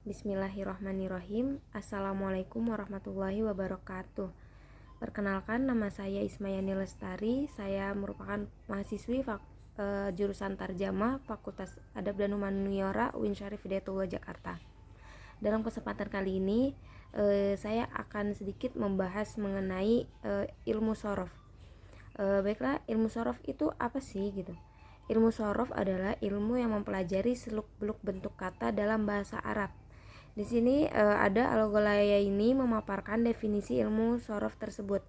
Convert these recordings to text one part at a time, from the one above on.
Bismillahirrahmanirrahim. Assalamualaikum warahmatullahi wabarakatuh. Perkenalkan, nama saya Ismayani Lestari. Saya merupakan mahasiswi jurusan Tarjamah Fakultas Adab dan Humaniora UIN Syarif Hidayatullah Jakarta. Dalam kesempatan kali ini saya akan sedikit membahas mengenai ilmu sorof. Baiklah, ilmu sorof itu apa sih gitu? Ilmu sorof adalah ilmu yang mempelajari seluk-beluk bentuk kata dalam bahasa Arab. Di sini ada Al-Ghazali ini memaparkan definisi ilmu sorof tersebut.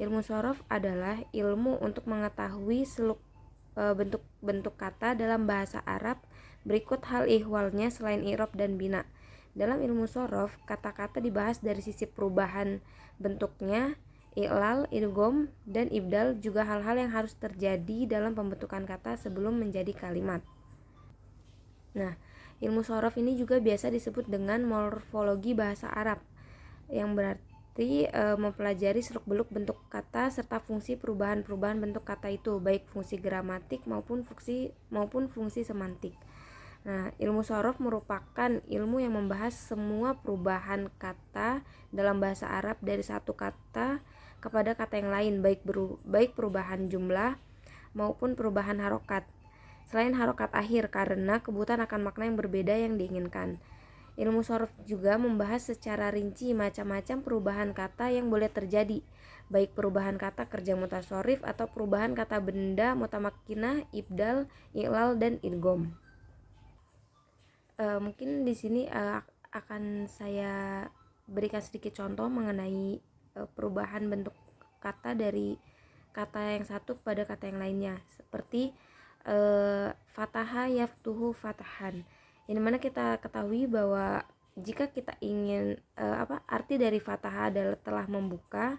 Ilmu sorof adalah ilmu untuk mengetahui seluk bentuk-bentuk kata dalam bahasa Arab. Berikut hal ihwalnya selain i'rab dan bina. Dalam ilmu sorof, kata-kata dibahas dari sisi perubahan bentuknya, i'lal, idgham, dan ibdal, juga hal-hal yang harus terjadi dalam pembentukan kata sebelum menjadi kalimat. Nah, ilmu sorof ini juga biasa disebut dengan morfologi bahasa Arab, yang berarti mempelajari seluk-beluk bentuk kata serta fungsi perubahan-perubahan bentuk kata itu, baik fungsi gramatik maupun fungsi semantik. Nah, ilmu sorof merupakan ilmu yang membahas semua perubahan kata dalam bahasa Arab dari satu kata kepada kata yang lain, baik perubahan jumlah maupun perubahan harokat, selain harokat akhir, karena kebutuhan akan makna yang berbeda yang diinginkan. Ilmu sorof juga membahas secara rinci macam-macam perubahan kata yang boleh terjadi, baik perubahan kata kerja mutasorif atau perubahan kata benda mutamakkinah, ibdal, i'lal, dan idgham. Mungkin di sini akan saya berikan sedikit contoh mengenai perubahan bentuk kata dari kata yang satu kepada kata yang lainnya, seperti fataha yaftuhu fatahan. Yang mana kita ketahui bahwa jika kita ingin arti dari fataha adalah telah membuka,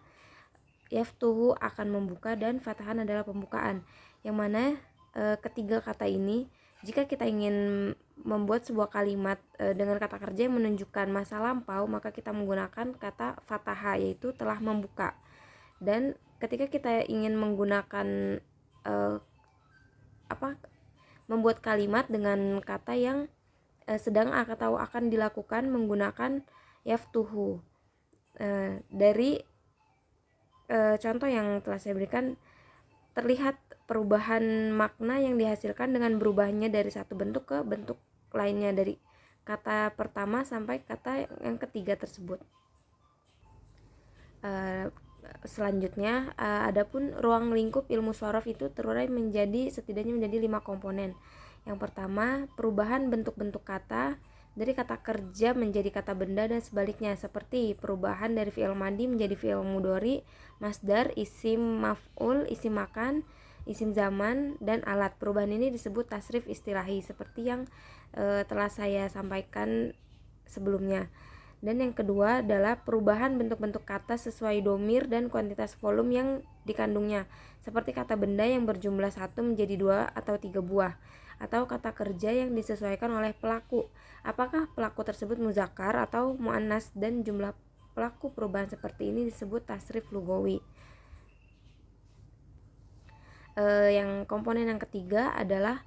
yaftuhu akan membuka, dan fatahan adalah pembukaan. Yang mana ketiga kata ini, jika kita ingin membuat sebuah kalimat dengan kata kerja yang menunjukkan masa lampau, maka kita menggunakan kata fataha, yaitu telah membuka. Dan ketika kita ingin menggunakan membuat kalimat dengan kata yang sedang atau akan dilakukan, menggunakan yaftuhu. Dari contoh yang telah saya berikan, terlihat perubahan makna yang dihasilkan dengan berubahnya dari satu bentuk ke bentuk lainnya, dari kata pertama sampai kata yang ketiga tersebut. Selanjutnya, adapun ruang lingkup ilmu sorof itu terurai setidaknya menjadi 5 komponen. Yang pertama, perubahan bentuk-bentuk kata dari kata kerja menjadi kata benda dan sebaliknya, seperti perubahan dari fi'il madi menjadi fi'il mudhari, masdar, isim maf'ul, isim makan, isim zaman, dan alat. Perubahan ini disebut tasrif istilahi, seperti yang telah saya sampaikan sebelumnya. Dan yang kedua adalah perubahan bentuk-bentuk kata sesuai domir dan kuantitas volume yang dikandungnya, seperti kata benda yang berjumlah 1 menjadi 2 atau 3 buah, atau kata kerja yang disesuaikan oleh pelaku, apakah pelaku tersebut muzakkar atau muannas, dan jumlah pelaku perubahan seperti ini disebut tasrif lugawi. Yang komponen yang ketiga adalah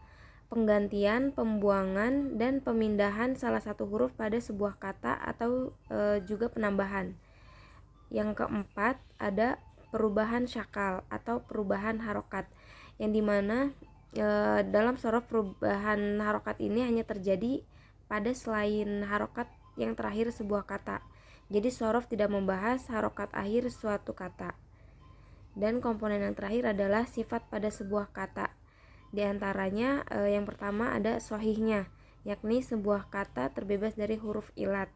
penggantian, pembuangan, dan pemindahan salah satu huruf pada sebuah kata atau juga penambahan. Yang keempat ada perubahan syakal atau perubahan harokat, yang dimana dalam sorof perubahan harokat ini hanya terjadi pada selain harokat yang terakhir sebuah kata. Jadi sorof tidak membahas harokat akhir suatu kata. Dan komponen yang terakhir adalah sifat pada sebuah kata. Di antaranya yang pertama ada shahihnya, yakni sebuah kata terbebas dari huruf ilat.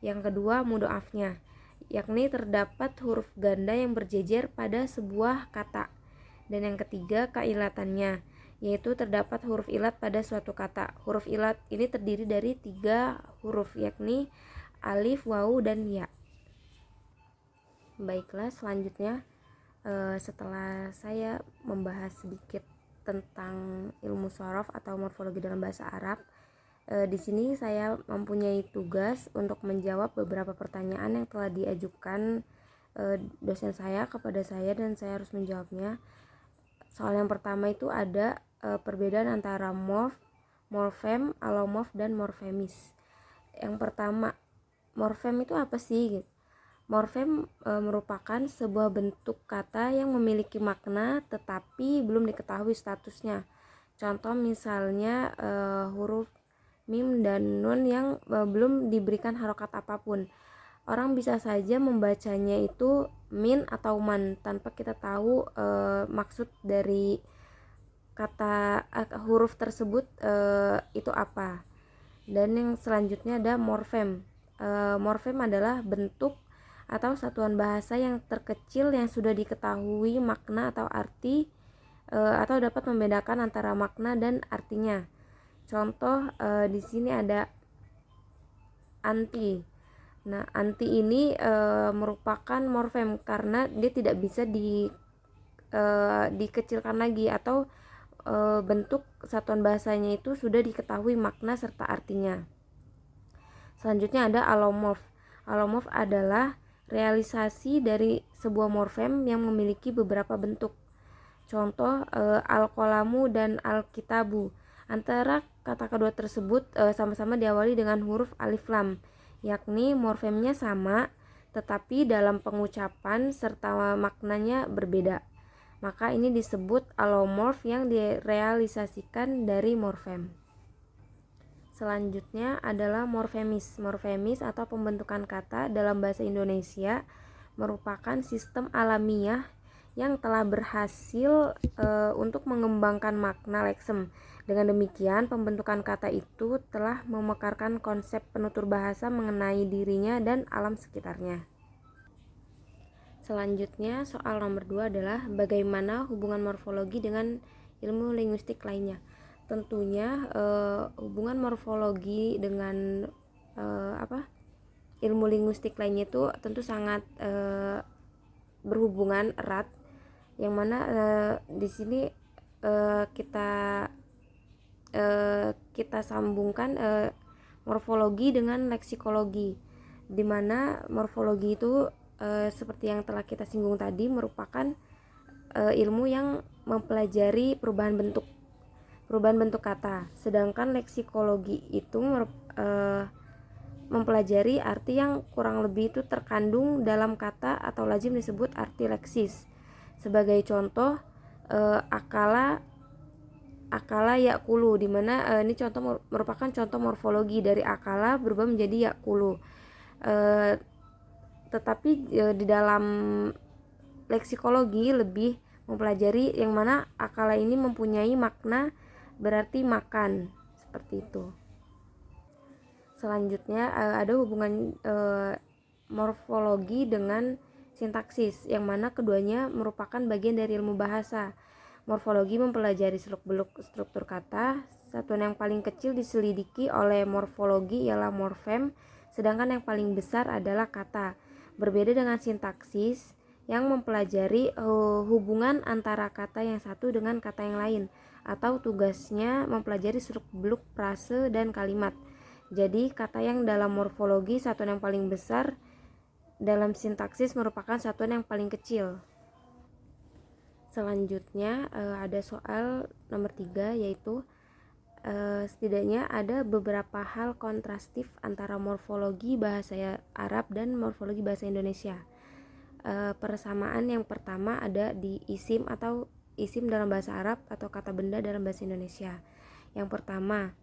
Yang kedua mudhoafnya, yakni terdapat huruf ganda yang berjejer pada sebuah kata. Dan yang ketiga kailatannya, yaitu terdapat huruf ilat pada suatu kata. Huruf ilat ini terdiri dari 3 huruf, yakni alif, wawu, dan ya. Baiklah, selanjutnya setelah saya membahas sedikit tentang ilmu sorof atau morfologi dalam bahasa Arab, di sini saya mempunyai tugas untuk menjawab beberapa pertanyaan yang telah diajukan dosen saya kepada saya, dan saya harus menjawabnya. Soal yang pertama itu ada perbedaan antara morf, morfem, alomorf, dan morfemis. Yang pertama, morfem itu apa sih? Morfem merupakan sebuah bentuk kata yang memiliki makna tetapi belum diketahui statusnya. Contoh misalnya huruf mim dan nun yang belum diberikan harokat apapun. Orang bisa saja membacanya itu min atau man tanpa kita tahu maksud dari kata huruf tersebut itu apa. Dan yang selanjutnya ada morfem. Morfem adalah bentuk atau satuan bahasa yang terkecil yang sudah diketahui makna atau arti atau dapat membedakan antara makna dan artinya. Contoh di sini ada anti. Nah, anti ini merupakan morfem karena dia tidak bisa dikecilkan lagi atau bentuk satuan bahasanya itu sudah diketahui makna serta artinya. Selanjutnya ada alomorf. Alomorf adalah realisasi dari sebuah morfem yang memiliki beberapa bentuk. Contoh al-qalamu dan al-kitabu. Antara kata kedua tersebut sama-sama diawali dengan huruf alif lam, yakni morfemnya sama tetapi dalam pengucapan serta maknanya berbeda. Maka ini disebut alomorf yang direalisasikan dari morfem. Selanjutnya adalah morfemis. Morfemis atau pembentukan kata dalam bahasa Indonesia merupakan sistem alamiah yang telah berhasil untuk mengembangkan makna leksem. Dengan demikian, pembentukan kata itu telah memekarkan konsep penutur bahasa mengenai dirinya dan alam sekitarnya. Selanjutnya, soal nomor 2 adalah bagaimana hubungan morfologi dengan ilmu linguistik lainnya. Tentunya hubungan morfologi dengan ilmu linguistik lainnya itu tentu sangat berhubungan erat, yang mana di sini kita sambungkan morfologi dengan leksikologi, di mana morfologi itu seperti yang telah kita singgung tadi merupakan ilmu yang mempelajari perubahan bentuk kata, sedangkan leksikologi itu mempelajari arti yang kurang lebih itu terkandung dalam kata atau lazim disebut arti leksis. Sebagai contoh akala yakulu, di mana ini contoh merupakan contoh morfologi dari akala berubah menjadi yakulu. Tetapi di dalam leksikologi lebih mempelajari yang mana akala ini mempunyai makna berarti makan, seperti itu. Selanjutnya ada hubungan morfologi dengan sintaksis, yang mana keduanya merupakan bagian dari ilmu bahasa. Morfologi mempelajari seluk-beluk struktur kata. Satuan yang paling kecil diselidiki oleh morfologi ialah morfem, sedangkan yang paling besar adalah kata. Berbeda dengan sintaksis yang mempelajari hubungan antara kata yang satu dengan kata yang lain, atau tugasnya mempelajari seluk-beluk frase dan kalimat. Jadi kata yang dalam morfologi satuan yang paling besar, dalam sintaksis merupakan satuan yang paling kecil. Selanjutnya ada soal nomor 3, yaitu setidaknya ada beberapa hal kontrastif antara morfologi bahasa Arab dan morfologi bahasa Indonesia. Persamaan yang pertama ada di isim atau isim dalam bahasa Arab atau kata benda dalam bahasa Indonesia. Yang pertama,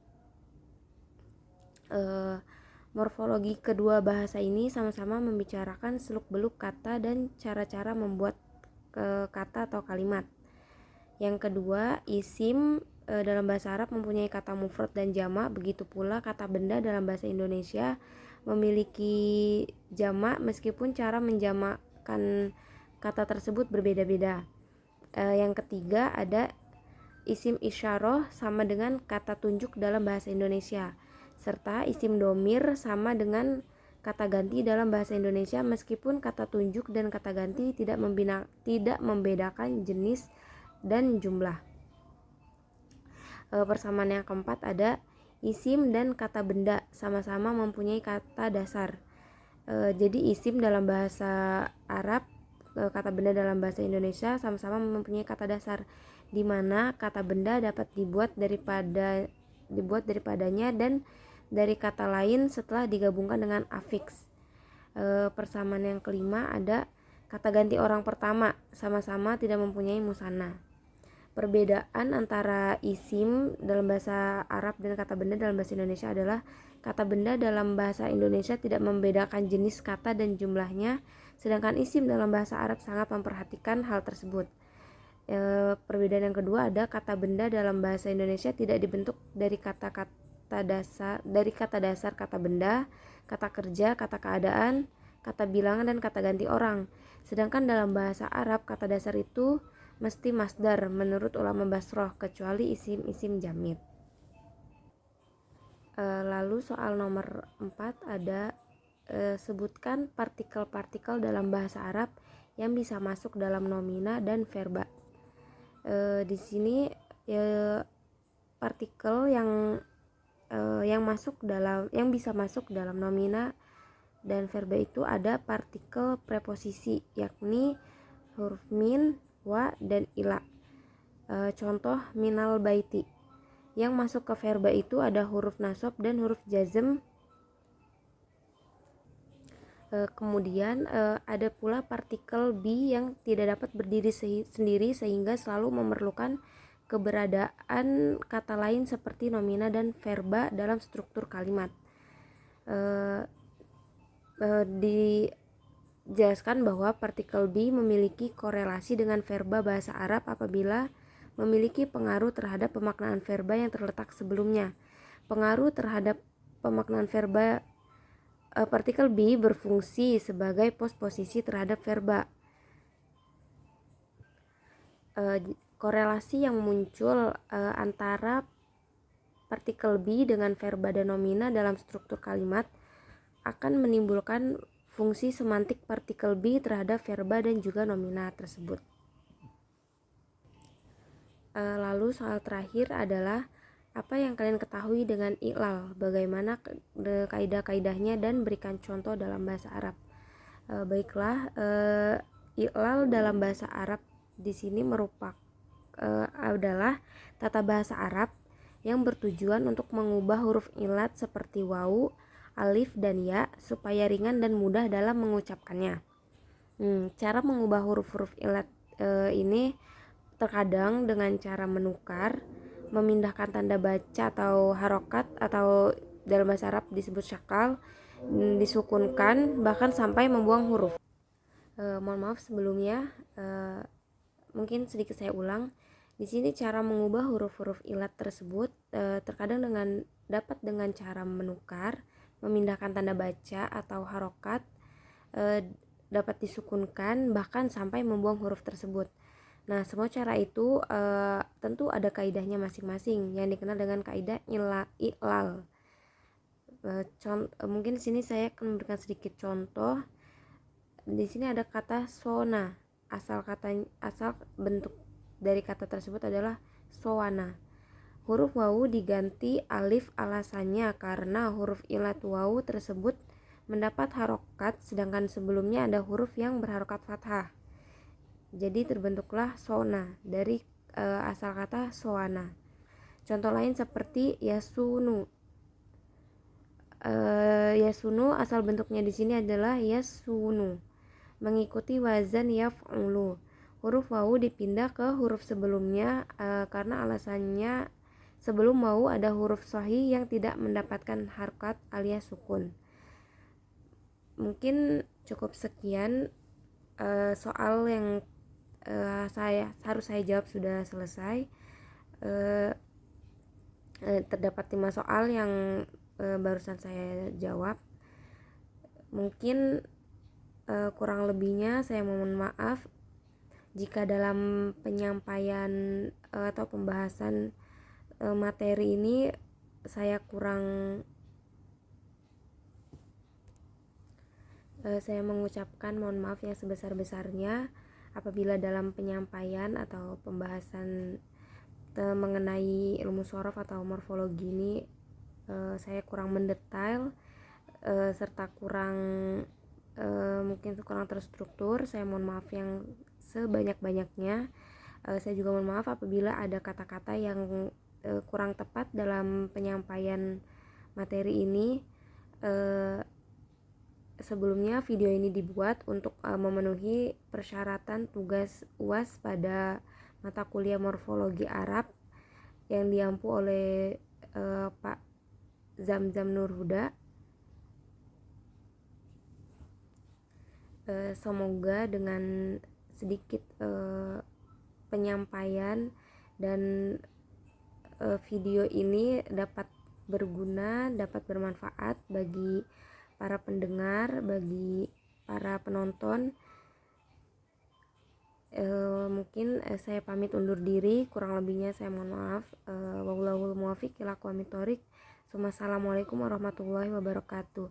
morfologi kedua bahasa ini sama-sama membicarakan seluk-beluk kata dan cara-cara membuat kata atau kalimat. Yang kedua, isim dalam bahasa Arab mempunyai kata mufrad dan jamak, begitu pula kata benda dalam bahasa Indonesia memiliki jamak meskipun cara menjamakkan kata tersebut berbeda-beda. Yang ketiga, ada isim isyarah sama dengan kata tunjuk dalam bahasa Indonesia, serta isim domir sama dengan kata ganti dalam bahasa Indonesia meskipun kata tunjuk dan kata ganti tidak membedakan jenis dan jumlah. Persamaan yang keempat ada isim dan kata benda sama-sama mempunyai kata dasar. Jadi isim dalam bahasa Arab, kata benda dalam bahasa Indonesia sama-sama mempunyai kata dasar, di mana kata benda dapat dibuat daripadanya dan dari kata lain setelah digabungkan dengan afiks. Persamaan yang kelima ada kata ganti orang pertama, sama-sama tidak mempunyai musanna. Perbedaan antara isim dalam bahasa Arab dan kata benda dalam bahasa Indonesia adalah kata benda dalam bahasa Indonesia tidak membedakan jenis kata dan jumlahnya, sedangkan isim dalam bahasa Arab sangat memperhatikan hal tersebut. Perbedaan yang kedua ada kata benda dalam bahasa Indonesia tidak dibentuk dari kata dasar kata benda, kata kerja, kata keadaan, kata bilangan, dan kata ganti orang. Sedangkan dalam bahasa Arab kata dasar itu mesti masdar menurut ulama Basroh, kecuali isim-isim jamid. Lalu soal nomor 4 ada sebutkan partikel-partikel dalam bahasa Arab yang bisa masuk dalam nomina dan verba. Di sini partikel yang bisa masuk dalam nomina dan verba itu ada partikel preposisi, yakni huruf min, wa, dan ila. Contoh minal baiti. Yang masuk ke verba itu ada huruf nasab dan huruf jazm. Kemudian ada pula partikel bi yang tidak dapat berdiri sendiri sehingga selalu memerlukan keberadaan kata lain seperti nomina dan verba dalam struktur kalimat. Dijelaskan bahwa partikel bi memiliki korelasi dengan verba bahasa Arab apabila memiliki pengaruh terhadap pemaknaan verba yang terletak sebelumnya. Pengaruh terhadap pemaknaan verba, partikel bi berfungsi sebagai posposisi terhadap verba. Korelasi yang muncul antara partikel bi dengan verba dan nomina dalam struktur kalimat akan menimbulkan fungsi semantik partikel bi terhadap verba dan juga nomina tersebut. Lalu soal terakhir adalah apa yang kalian ketahui dengan i'lal, bagaimana kaidah-kaidahnya, dan berikan contoh dalam bahasa Arab. Baiklah, i'lal dalam bahasa Arab di sini adalah tata bahasa Arab yang bertujuan untuk mengubah huruf ilat seperti wawu, alif, dan ya supaya ringan dan mudah dalam mengucapkannya. Cara mengubah huruf-huruf ilat ini terkadang dengan cara menukar, memindahkan tanda baca atau harokat, atau dalam bahasa Arab disebut syakal, disukunkan, bahkan sampai membuang huruf. Mohon maaf sebelumnya, mungkin sedikit saya ulang. Di sini cara mengubah huruf-huruf ilat tersebut terkadang dapat dengan cara menukar, memindahkan tanda baca atau harokat, dapat disukunkan, bahkan sampai membuang huruf tersebut. Nah, semua cara itu tentu ada kaidahnya masing-masing yang dikenal dengan kaidah i'lal. Mungkin di sini saya akan memberikan sedikit contoh. Di sini ada kata sona. Asal bentuk dari kata tersebut adalah sowana. Huruf wawu diganti alif, alasannya karena huruf ilat wawu tersebut mendapat harokat sedangkan sebelumnya ada huruf yang berharokat fathah. Jadi terbentuklah sona dari asal kata soana. Contoh lain seperti yasunu. Yasunu asal bentuknya di sini adalah yasunu, mengikuti wazan yaf'ulu. Huruf wawu dipindah ke huruf sebelumnya karena alasannya sebelum wawu ada huruf sahih yang tidak mendapatkan harokat alias sukun. Mungkin cukup sekian soal yang harus saya jawab sudah selesai. Terdapat 5 soal yang barusan saya jawab. Mungkin kurang lebihnya saya mohon maaf jika dalam penyampaian atau pembahasan materi ini saya mengucapkan mohon maaf yang sebesar-besarnya apabila dalam penyampaian atau pembahasan mengenai ilmu shorof atau morfologi ini saya kurang mendetail serta mungkin kurang terstruktur. Saya mohon maaf yang sebanyak-banyaknya. Saya juga mohon maaf apabila ada kata-kata yang kurang tepat dalam penyampaian materi ini. Sebelumnya video ini dibuat untuk memenuhi persyaratan tugas UAS pada mata kuliah morfologi Arab yang diampu oleh Pak Zamzam Nurhuda. Semoga dengan sedikit penyampaian dan video ini dapat berguna, dapat bermanfaat bagi para pendengar, bagi para penonton. Mungkin saya pamit undur diri, kurang lebihnya saya mohon maaf. Wallahul muwaffiq ila aqwamit thoriq. Wassalamualaikum warahmatullahi wabarakatuh.